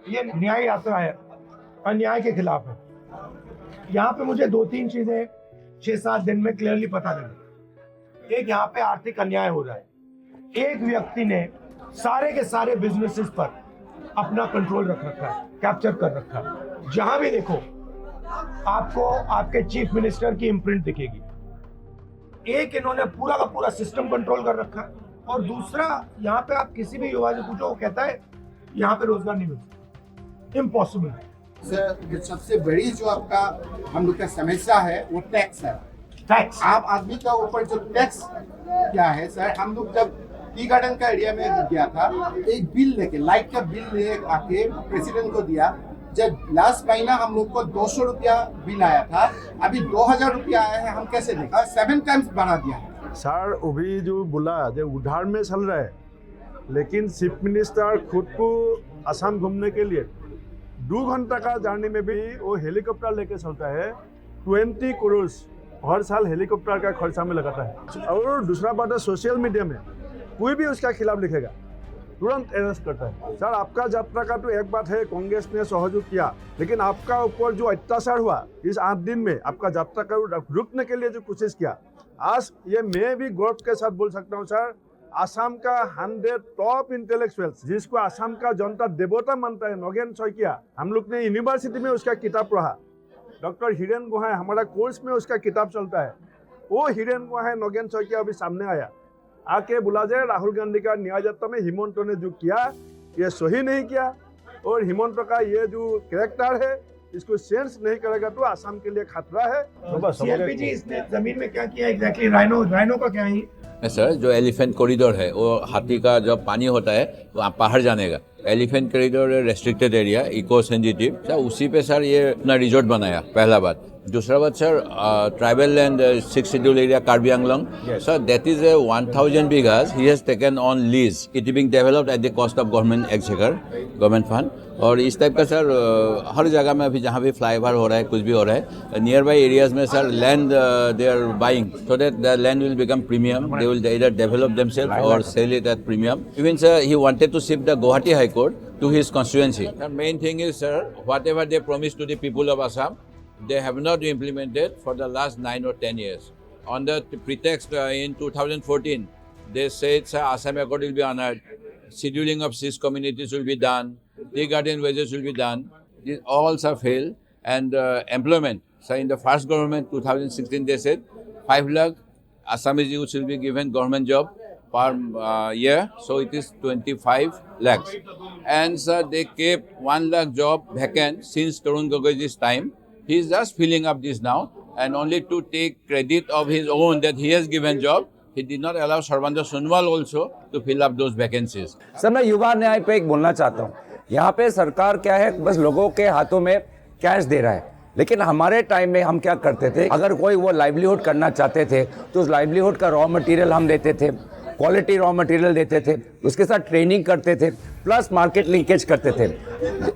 ये न्याय यात्रा है, अन्याय के खिलाफ है। यहाँ पे मुझे 2-3 चीजें 6-7 दिन में क्लियरली पता लगी। एक, यहाँ पे आर्थिक अन्याय हो रहा है। एक व्यक्ति ने सारे के सारे बिजनेसेस पर अपना कंट्रोल रख रखा है, कैप्चर कर रखा है। जहां भी देखो आपको आपके चीफ मिनिस्टर की इम्प्रिंट दिखेगी। एक, इन्होंने पूरा का पूरा सिस्टम कंट्रोल कर रखा है, और दूसरा, यहाँ पे आप किसी भी युवा से पूछो, वो कहता है यहाँ पे रोजगार नहीं मिलता, इम्पॉसिबल है। सर, सबसे बड़ी जो आपका हम लोग का समस्या है वो टैक्स है। टैक्स, आम आदमी का ऊपर जो टैक्स क्या है सर, हम लोग जब टी गार्डन का एरिया में गया था, एक बिल लेके, लाइट का बिल लेके आके प्रेसिडेंट को दिया। जब लास्ट महीना हम लोग को 200 रुपया बिल आया था, अभी 2000 रुपया आया है। हम कैसे दें? 7 टाइम्स बढ़ा दिया है सर। अभी जो बोला जो उधार में चल रहा है, लेकिन चीफ मिनिस्टर खुद को असम घूमने के लिए 2 घंटा का जर्नी में भी वो हेलीकॉप्टर लेके चलता है। 20 करोड़ हर साल हेलीकॉप्टर का खर्चा में लगाता है। और दूसरा बात है, सोशल मीडिया में कोई भी उसका खिलाफ लिखेगा तुरंत अरेस्ट करता है। सर, आपका यात्रा का तो एक बात है, कांग्रेस ने सहयोग किया, लेकिन आपका ऊपर जो अत्याचार हुआ इस 8 दिन में, आपका यात्रा का रुकने के लिए जो कोशिश किया, आज ये मैं भी गौरव के साथ बोल सकता हूँ सर, असम का 100 टॉप इंटेलेक्चुअल्स जिसको असम का जनता देवता मानता है, नगेन शइकिया, हम लोग ने यूनिवर्सिटी में उसका किताब पढ़ा। डॉक्टर हिरेन गोहाई, हमारा कोर्स में उसका किताब चलता है। वो हिरेन गोहाई, नगेन शइकिया अभी सामने आया, आके बोला जाए राहुल गांधी का न्याय यात्रा में हिमंत ने जो किया ये सही नहीं किया, और हिमंत का ये जो कैरेक्टर है इसको सेंस नहीं करेगा तो असम के लिए खतरा है। सीएलपी जी, इसने जमीन में क्या किया एग्जैक्टली? राइनो का क्या है सर? जो एलिफेंट कॉरिडोर है, वो हाथी का जब पानी होता है वहाँ बाहर जाने का elephant corridor restricted area, eco sensitive sir, उसी पे सर ये अपना रिजॉर्ट बनाया, पहला बात। दूसरा बात sir, tribal land 6 schedule area Karbi Anglong sir, that is 1000 bighas he has taken on lease. It is being developed at the cost of government exchequer, government fund. और इस टाइप का सर हर जगह में अभी जहाँ भी फ्लाईओवर हो रहा है, कुछ भी हो रहा है, नियर बाई एरियाज में sir land they are buying so that the land will become premium. They will either develop themselves or sell it at premium. Even sir, he wanted to shift the Guwahati High Court to his constituency. The main thing is sir, whatever they promised to the people of Assam, they have not implemented for the last 9 or 10 years. On the pretext in 2014, they said sir, Assam Accord will be honored, scheduling of 6 communities will be done, tea garden wages will be done. These all sir failed. And employment, sir, in the first government 2016 they said 5 lakh Assamese youths will be given government job per year, so it is 25 lakhs. And sir, they kept 1 lakh job vacant since Tarun Gogoi's time. He is just filling up this now, and only to take credit of his own that he has given job, he did not allow Sarvanda Sonwal also to fill up those vacancies. Sir, मैं युवा न्याय पे एक बोलना चाहता हूँ। यहाँ पे सरकार क्या है, बस लोगों के हाथों में कैश दे रहा है, लेकिन हमारे टाइम में हम क्या करते थे, अगर कोई वो लाइवलीहुड करना चाहते थे तो उस लाइवलीहुड का रॉ मटेरियल हम देते थे, क्वालिटी रॉ मटेरियल देते थे, उसके साथ ट्रेनिंग करते थे, प्लस मार्केट लिंकेज करते थे।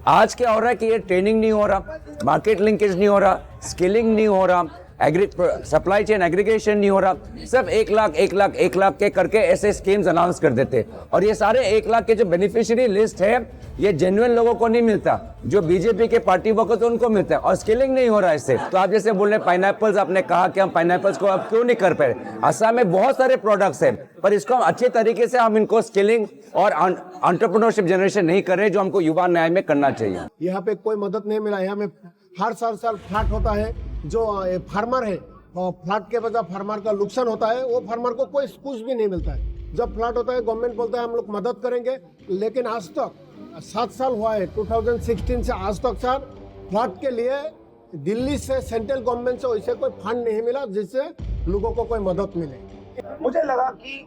आज क्या हो रहा है कि ये ट्रेनिंग नहीं हो रहा, मार्केट लिंकेज नहीं हो रहा, स्किलिंग नहीं हो रहा, सप्लाई चेन एग्रीगेशन नहीं हो रहा। सब 1 लाख 1 लाख 1 लाख के करके ऐसे स्कीम्स अनाउंस कर देते, और ये सारे 1 लाख के जो बेनिफिशियरी लिस्ट है ये जेन्युइन लोगों को नहीं मिलता, जो बीजेपी के पार्टी वक्त उनको मिलता है, और स्किलिंग नहीं हो रहा है इससे। तो आप जैसे बोल रहे पाइनएप्पल्स, आपने कहा कि हम पाइनएप्पल्स को अब क्यों नहीं कर पाए। असम में बहुत सारे प्रोडक्ट्स हैं, पर इसको हम अच्छे तरीके से हम इनको स्किलिंग और एंटरप्रेन्योरशिप जनरेशन नहीं कर रहे, जो हमको युवा न्याय में करना चाहिए। यहाँ पे कोई मदद नहीं मिला। यहाँ में हर साल फ्लड होता है, जो फार्मर है फ्लड के वजह फार्मर का नुकसान होता है, वो फार्मर को कोई कुछ भी नहीं मिलता है। जब फ्लड होता है गवर्नमेंट बोलता है हम लोग मदद करेंगे, लेकिन आज तक 7 साल हुआ है 2016 से आज तक सर, फ्लड के लिए दिल्ली से सेंट्रल गवर्नमेंट से वैसे कोई फंड नहीं मिला जिससे लोगों को कोई मदद मिले। मुझे लगा कि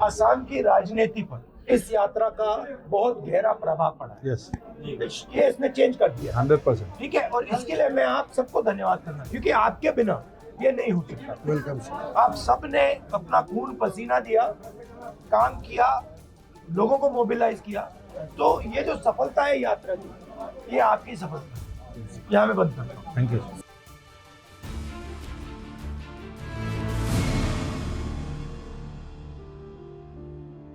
असम की राजनीति पर इस यात्रा का बहुत गहरा प्रभाव पड़ा है। यस, ये इसने चेंज कर दिया 100%। ठीक है, और इसके लिए मैं आप सबको धन्यवाद करना, क्योंकि आपके बिना ये नहीं हो सकता। Welcome sir. आप सब ने अपना खून पसीना दिया, काम किया, लोगों को मोबिलाइज किया, तो ये जो सफलता है यात्रा की, ये आपकी सफलता है। यहाँ मैं बंद करता हूँ। Thank you.